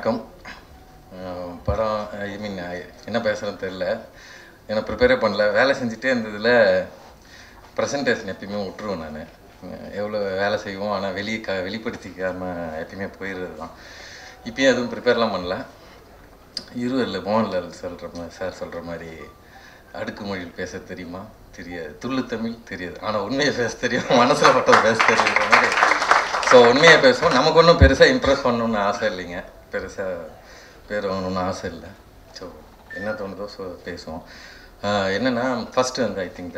வணக்கம். படம் ஐ மீன் என்ன பேசுகிறேன்னு தெரில, ஏன்னா ப்ரிப்பேரே பண்ணல. வேலை செஞ்சுட்டே இருந்ததில் ப்ரெசன்டேஷன் எப்பயுமே விட்டுருவேன் நான். எவ்வளோ வேலை செய்வோம், ஆனால் வெளிப்படுத்திக்காமல் எப்பயுமே போயிடுறது தான். இப்பயும் எதுவும் ப்ரிப்பேர்லாம் பண்ணல. இருவரில் மோகன்லால் சார் சொல்கிற மாதிரி அடுக்குமொழியில் பேச தெரியுமா, தெரியாது. துள்ளு தமிழ் தெரியாது, ஆனால் உண்மையை பேச தெரியும், மனசில் பட்டது பேச தெரியுற மாதிரி. ஸோ உண்மையாக பேசுவோம். நமக்கு ஒன்றும் பெருசாக இம்ப்ரெஸ் பண்ணணுன்னு ஆசை இல்லைங்க, பெருசாக பேர் வாங்கணுன்னு ஆசை இல்லை. ஸோ என்ன தோணுதோ ஸோ பேசுவோம். என்னென்னா ஃபஸ்ட்டு வந்து ஐ திங்க்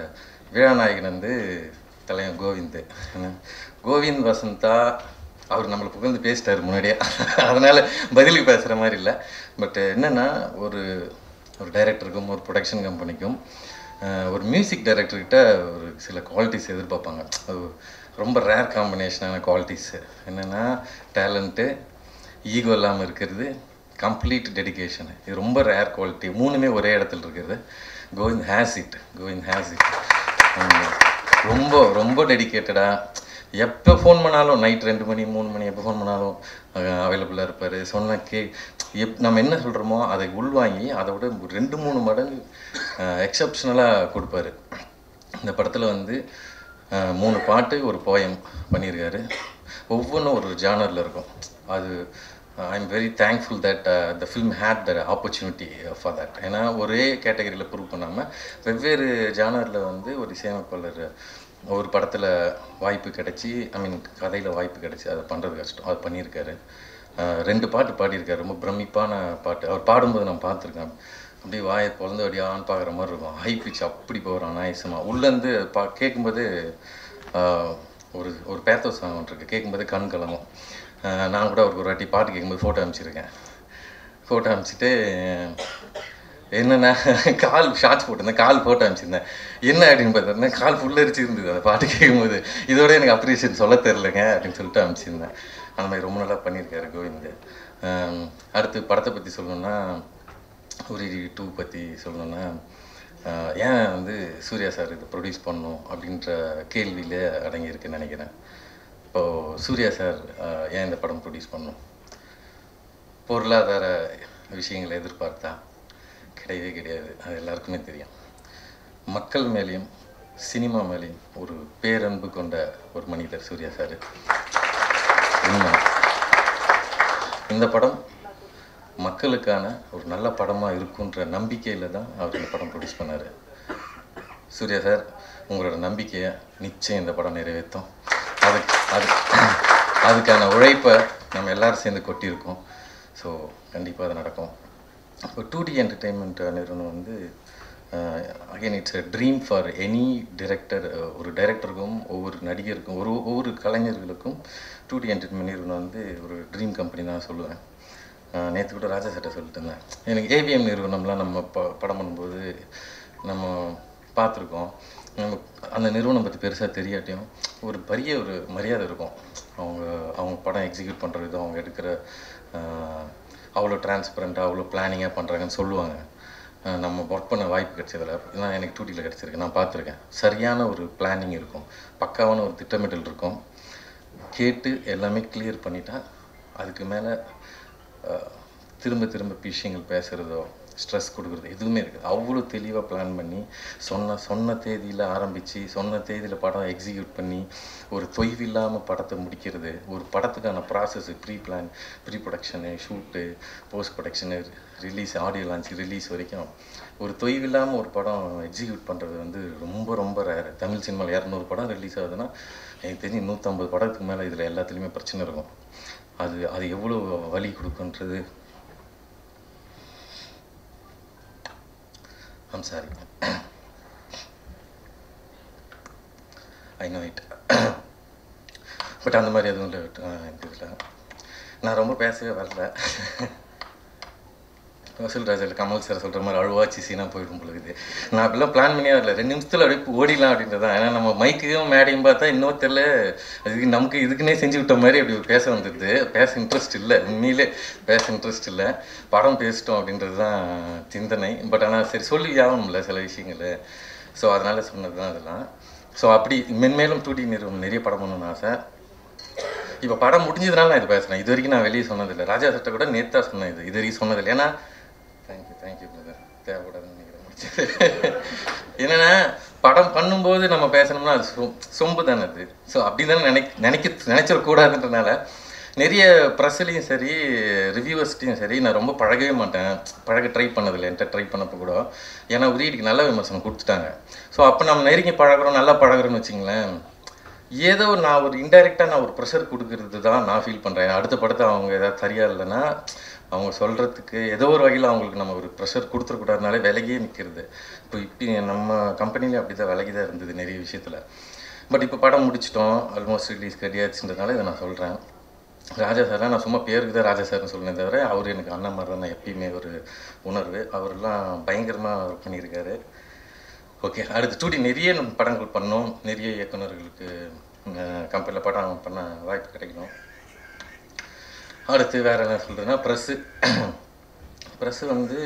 விழாநாயகன் வந்து தலைவன் கோவிந்த் வசந்தா அவர் நம்மளை புகழ்ந்து பேசிட்டார் முன்னாடியே, அதனால் பதிலுக்கு பேசுகிற மாதிரி இல்லை. பட் என்னென்னா ஒரு டைரக்டருக்கும் ஒரு ப்ரொடக்ஷன் கம்பெனிக்கும் ஒரு மியூசிக் டைரக்டர்கிட்ட ஒரு சில குவாலிட்டிஸ் எதிர்பார்ப்பாங்க. அது ரொம்ப ரேர் காம்பினேஷனான குவாலிட்டிஸு. என்னென்னா டேலண்ட்டு, ஈகோ இல்லாமல் இருக்கிறது, கம்ப்ளீட் டெடிக்கேஷனு. இது ரொம்ப ரேர் குவாலிட்டி. மூணுமே ஒரே இடத்துல இருக்கிறது. Kovind has it. ரொம்ப ரொம்ப டெடிக்கேட்டடாக எப்போ ஃபோன் பண்ணாலும், நைட் 2 மணி 3 மணி எப்போ ஃபோன் பண்ணாலும் அவைலபிளாக இருப்பார். சொன்ன நம்ம என்ன சொல்கிறோமோ அதை உள்வாங்கி அதை விட 2-3 மடங்கு எக்ஸப்ஷனலாக கொடுப்பாரு. இந்த படத்தில் வந்து 3 பாட்டு ஒரு போயம் பண்ணியிருக்காரு. ஒவ்வொன்றும் ஒரு ஜானரில் இருக்கும். அது I am very thankful that the film had the opportunity for that. ஏன்னா ஒரே கேட்டகரியில் ப்ரூவ் பண்ணாமல் வெவ்வேறு ஜானரில் வந்து ஒரு இசையமைப்பாளர் ஒரு படத்தில் வாய்ப்பு கிடச்சி, ஐ மீன் கதையில் வாய்ப்பு கிடச்சி அதை பண்ணுறது கஷ்டம். அது பண்ணியிருக்காரு. 2 பாட்டு பாடியிருக்காரு. ரொம்ப பிரமிப்பான பாட்டு. அவர் பாடும்போது நான் பார்த்துருக்கேன். அப்படியே வாயை பிறந்து அப்படியான்னு பார்க்குற மாதிரி இருக்கும். ஹை பிச் அப்படி போகிறான் நாயசமாக. உள்ளேருந்து கேட்கும்போது ஒரு பேத்தோ சாங் ஒன்று இருக்குது, கேட்கும்போது கண் கலங்கும். நான் கூட அவருக்கு ஒரு வாட்டி பாட்டு கேட்கும்போது ஃபோட்டோ அனுப்பிச்சிருக்கேன். ஃபோட்டோ அனுப்பிச்சிட்டு என்னென்னா கால் ஷார்ட்ஸ் போட்டிருந்தேன், கால் ஃபோட்டோ அனுப்பிச்சிருந்தேன். என்ன அப்படின்னு பார்த்தோன்னா கால் ஃபுல்லரிச்சு இருந்தது அந்த பாட்டு கேட்கும்போது. இதோட எனக்கு அப்ரிஷியேட் சொல்ல தெரிலங்க அப்படின்னு சொல்லிட்டு அனுப்பிச்சிருந்தேன். அந்த மாதிரி ரொம்ப நல்லா பண்ணியிருக்காரு கோவிந்த். அடுத்து படத்தை பற்றி சொல்லணுன்னா, உரிடி 2 பற்றி சொல்லணுன்னா, ஏன் வந்து சூர்யா சார் இதை ப்ரொடியூஸ் பண்ணணும் அப்படின்ற கேள்வியில் அடங்கியிருக்குன்னு நினைக்கிறேன். இப்போது சூர்யா சார் ஏன் இந்த படம் ப்ரொடியூஸ் பண்ணணும்? பொருளாதார விஷயங்களை எதிர்பார்த்தா கிடையவே கிடையாது. அது எல்லாருக்குமே தெரியும். மக்கள் மேலேயும் சினிமா மேலேயும் ஒரு பேரன்பு கொண்ட ஒரு மனிதர் சூர்யா சார். இந்த படம் மக்களுக்கான ஒரு நல்ல படமாக இருக்குன்ற நம்பிக்கையில் தான் அவர் இந்த படம் ப்ரொடியூஸ் பண்ணார். சூர்யா சார், உங்களோட நம்பிக்கையை நிச்சயம் இந்த படம் நிறைவேற்றும். அதுக்கான உழைப்பை நம்ம எல்லோரும் சேர்ந்து கொட்டியிருக்கோம். ஸோ கண்டிப்பாக அது நடக்கும். இப்போ 2D என்டர்டெயின்மெண்ட் நிறுவனம் வந்து again it's a dream for any director. ஒரு டைரக்டருக்கும் ஒவ்வொரு நடிகருக்கும் ஒவ்வொரு கலைஞர்களுக்கும் 2D என்டர்டெயின்மெண்ட் நிறுவனம் வந்து ஒரு ட்ரீம் கம்பெனி தான் சொல்லுவேன். நேற்று கூட ராஜா சட்டை சொல்லிட்டு இருந்தேன். எனக்கு ஏவிஎம் நிறுவனம்லாம் நம்ம படம் பண்ணும்போது நம்ம பார்த்துருக்கோம். நம்ம அந்த நிறுவனம் பற்றி பெருசாக தெரியாட்டியும் ஒரு பெரிய ஒரு மரியாதை இருக்கும். அவங்க படம் எக்ஸிக்யூட் பண்ணுற விதம், அவங்க எடுக்கிற அவ்வளோ டிரான்ஸ்பரண்ட்டாக அவ்வளோ பிளானிங்காக பண்ணுறாங்கன்னு சொல்லுவாங்க. நம்ம ஒர்க் பண்ண வாய்ப்பு கிடைச்சதில் நான் எனக்கு 2Dயில் கிடச்சிருக்கு, நான் பார்த்துருக்கேன். சரியான ஒரு பிளானிங் இருக்கும், பக்காவான ஒரு திட்டமிடல் இருக்கும். கேட்டு எல்லாமே கிளியர் பண்ணிட்டா அதுக்கு மேலே திரும்ப விஷயங்கள் பேசுகிறதோ ஸ்ட்ரெஸ் கொடுக்குறது எதுவுமே இருக்குது. அவ்வளோ தெளிவாக பிளான் பண்ணி சொன்ன தேதியில் ஆரம்பித்து சொன்ன தேதியில் படம் எக்ஸிக்யூட் பண்ணி ஒரு தொய்வில்லாமல் படத்தை முடிக்கிறது. ஒரு படத்துக்கான process, pre production, shoot, post production, release, audio launch, release வரைக்கும் ஒரு தொய்வில்லாமல் ஒரு படம் எக்ஸிக்யூட் பண்ணுறது வந்து ரொம்ப ரொம்ப ரேர். தமிழ் சினிமாவில் 200 படம் ரிலீஸ் ஆகுதுன்னா எனக்கு தெரிஞ்சு 150 படத்துக்கு மேலே இதில் எல்லாத்துலேயுமே பிரச்சனை இருக்கும். அது எவ்வளோ வலி கொடுக்குன்றது. I'm sorry, I know it. But அந்த மாதிரி எதுவும் இல்லை. இதில் நான் ரொம்ப பேசவே வரல. வசூல் ராஜாவில் கமல் சார் சொல்கிற மாதிரி அழுவாச்சி சீனாக போயிடும் பொழுது நான் அப்படிலாம் பிளான் பண்ணியே வரல. 2 நிமிஷத்தில் அப்படியே ஓடிடலாம் அப்படின்றது தான். ஏன்னா நம்ம மைக்கையும் மேடையும் பார்த்தா இன்னும் தெரில, அதுக்கு நமக்கு இதுக்குன்னே செஞ்சு விட்ட மாதிரி அப்படி பேச வந்துடுது. பேச இன்ட்ரெஸ்ட் இல்லை, உண்மையிலே பேச இன்ட்ரெஸ்ட் இல்லை. படம் பேசிட்டோம் அப்படின்றது தான் சிந்தனை. பட் ஆனால் சரி சொல்லி ஆகணும்ல சில விஷயங்கள். ஸோ அதனால் சொன்னது தான் அதெல்லாம். ஸோ அப்படி மென்மேலும் 2D நிறுவனம் நிறைய படம் பண்ணணும்னு ஆசை. இப்போ படம் முடிஞ்சதுனால நான் இது பேசுகிறேன். இது வரைக்கும் நான் வெளியே சொன்னதில்லை. ராஜா சட்டை கூட நேற்றா சொன்னேன். இது வரைக்கும் சொன்னதில்லை. ஏன்னா தேங்க்யூ பிரதர், தேவைப்படாதுன்னு நினைக்கிறேன். என்னென்னா படம் பண்ணும்போது நம்ம பேசணும்னா அது சொம்பு தானே அது. ஸோ அப்படி தானே நினச்சிடக்கூடாதுன்றனால நிறைய ப்ரெஸ்லையும் சரி ரிவ்யூவர்ஸ்ட்டையும் சரி நான் ரொம்ப பழகவே மாட்டேன். ட்ரை பண்ணதில்லை. என்கிட்ட ட்ரை பண்ணப்போ கூட ஏன்னா உரியடிக்கு நல்ல விமர்சனம் கொடுத்துட்டாங்க. ஸோ அப்போ நம்ம நெருங்கி பழகிறோம், நல்லா பழகிறோன்னு வச்சிங்களேன். ஏதோ நான் ஒரு இன்டைரக்டாக நான் ஒரு ப்ரெஷர் கொடுக்கறது தான் நான் ஃபீல் பண்ணுறேன். அடுத்த படத்தை அவங்க ஏதாவது சரியா இல்லைன்னா அவங்க சொல்கிறதுக்கு ஏதோ ஒரு வகையில் அவங்களுக்கு நம்ம ஒரு ப்ரெஷர் கொடுத்துருக்கூடாதுனாலே விலகியே நிற்கிறது. இப்போ நம்ம கம்பெனிலே அப்படி தான் விலகி தான் இருந்தது நிறைய விஷயத்தில். பட் இப்போ படம் முடிச்சிட்டோம், ஆல்மோஸ்ட் ரிலீஸ் ரெடியாச்சுன்றதுனால இதை நான் சொல்கிறேன். ராஜா சார் நான் சும்மா பேருக்கு தான் ராஜா சார்னு சொன்னேன் தவிர அவர் எனக்கு அண்ணன் மாதிரி தான் எப்பயுமே ஒரு உணர்வு. அவரெல்லாம் பயங்கரமாக ஒர்க் பண்ணியிருக்காரு. ஓகே, அடுத்து டூடி நிறைய படங்கள் பண்ணோம். நிறைய இயக்குநர்களுக்கு கம்பெனியில் படம் பண்ண வாய்ப்பு கிடைக்கணும். அடுத்து வேறு என்ன சொல்கிறேன்னா ப்ரெஸ்ஸு வந்து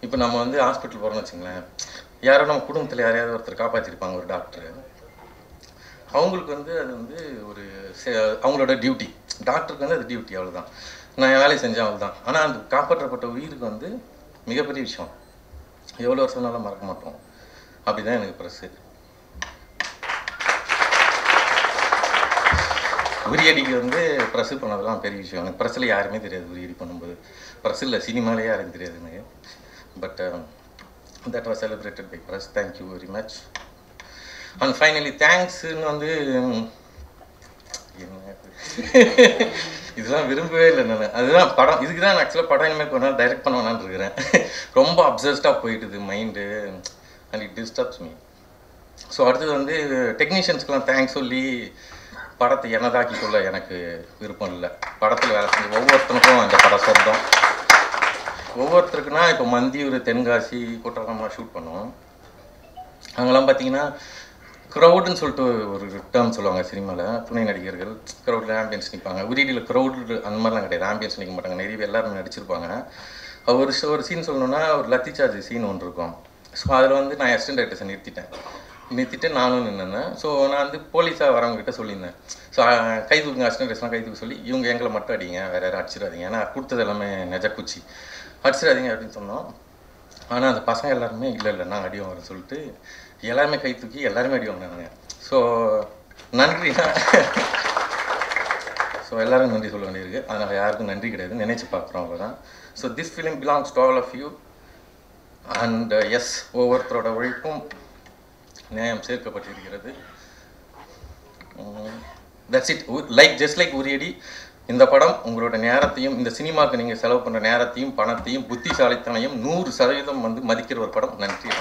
இப்போ நம்ம வந்து ஹாஸ்பிட்டல் போகிறோம்னு வச்சுங்களேன். யாரோ நம்ம குடும்பத்தில் யாரையாவது ஒருத்தர் காப்பாற்றிருப்பாங்க, ஒரு டாக்டரு. அவங்களுக்கு வந்து அது வந்து ஒரு அவங்களோட டியூட்டி. டாக்டருக்கு வந்து அது டியூட்டி, அவ்வளோதான். நான் என் வேலையை செஞ்சேன், அவ்வளோதான். ஆனால் அந்த காப்பாற்றப்பட்ட உயிருக்கு வந்து மிகப்பெரிய விஷயம். எவ்வளோ வருஷம்னாலும் மறக்க மாட்டோம். அப்படி தான் எனக்கு ப்ரெஸ்ஸு. உரியடிக்கு வந்து ப்ரெஸ்ஸு பண்ணதெல்லாம் பெரிய விஷயம். எனக்கு ப்ரெஸ்ஸில் யாருமே தெரியாது. உரியடி பண்ணும்போது ப்ரெஸ்ஸில் சினிமாலேயே யாரும் தெரியாது எனக்கு. But that was celebrated by press. Thank you very much. And finally தேங்க்ஸுன்னு வந்து என்ன இதெல்லாம் விரும்பவே இல்லை நான். அதுதான் படம். இதுக்கு தான் நான் ஆக்சுவலாக படம் இனிமேல் கொஞ்ச நாள் டைரக்ட் பண்ண வேணான்னு இருக்கிறேன். ரொம்ப அப்சஸ்டாக போயிட்டுது mind and it disturbs me. So அடுத்தது வந்து டெக்னீஷியன்ஸ்க்கெலாம் தேங்க்ஸ் சொல்லி படத்தை எனதாக்கி கொள்ள எனக்கு விருப்பம் இல்லை. படத்தில் வேலை செஞ்சு ஒவ்வொருத்தனுக்கும் அந்த படம் சொந்தம். ஒவ்வொருத்தருக்குன்னா இப்போ மந்தியூர், தென்காசி, குற்றாலமாக ஷூட் பண்ணுவோம். அங்கெல்லாம் பார்த்தீங்கன்னா க்ரௌடுன்னு சொல்லிட்டு ஒரு டேர்ம் சொல்லுவாங்க சினிமாவில். துணை நடிகர்கள் க்ரௌடில் ஆம்பியன்ஸ் நிற்பாங்க. உரியடியில் க்ரௌடு அந்த மாதிரிலாம் கிடையாது. ஆம்பியன்ஸ் நிற்க மாட்டாங்க. நிறைய எல்லாருமே நடிச்சிருப்பாங்க. ஒரு சீன் சொல்லணுன்னா ஒரு லத்தி சார்ஜ் சீன் ஒன்று இருக்கும். ஸோ அதில் வந்து நான் அசிஸ்டன்ட் டைரக்டர்ஸை நிறுத்திட்டு நானும் நின்னேன். ஸோ நான் வந்து போலீஸாக வரவங்ககிட்ட சொல்லியிருந்தேன். ஸோ கை தூக்குங்க, அசிஸ்டன்ட் டைரக்டர்ஸ்லாம் கை தூக்க சொல்லி இவங்க எங்களை மட்டும் அடிங்க, வேறு யாரும் அடிச்சிடாதீங்க, ஏன்னா கொடுத்தது எல்லாமே நெஜக்குச்சி, அடிச்சிடாதீங்க அப்படின்னு சொன்னோம். ஆனால் அந்த பசங்க எல்லாருமே இல்லை நான் அடி வாங்குறேன்னு சொல்லிட்டு எல்லாருமே கை தூக்கி எல்லாருமே அடி வாங்கினாங்க. ஸோ நன்றி. ஸோ எல்லோரும் நன்றி சொல்ல வேண்டியிருக்கு. அதனால் யாருக்கும் நன்றி கிடையாது, நினைச்சு பார்க்குறோம் அவ்வளோதான். So this film belongs to all of you. And yes, ஒவ்வொருத்தரோட உழைப்பும் நியாயம் சேர்க்கப்பட்டிருக்கிறது. That's it. Just like Uriyadi, இந்த படம் உங்களோட நேரத்தையும், இந்த சினிமாவுக்கு நீங்கள் செலவு பண்ணுற நேரத்தையும் பணத்தையும் புத்திசாலித்தனையும் 100% வந்து மதிக்கிற ஒரு படம். நன்றி.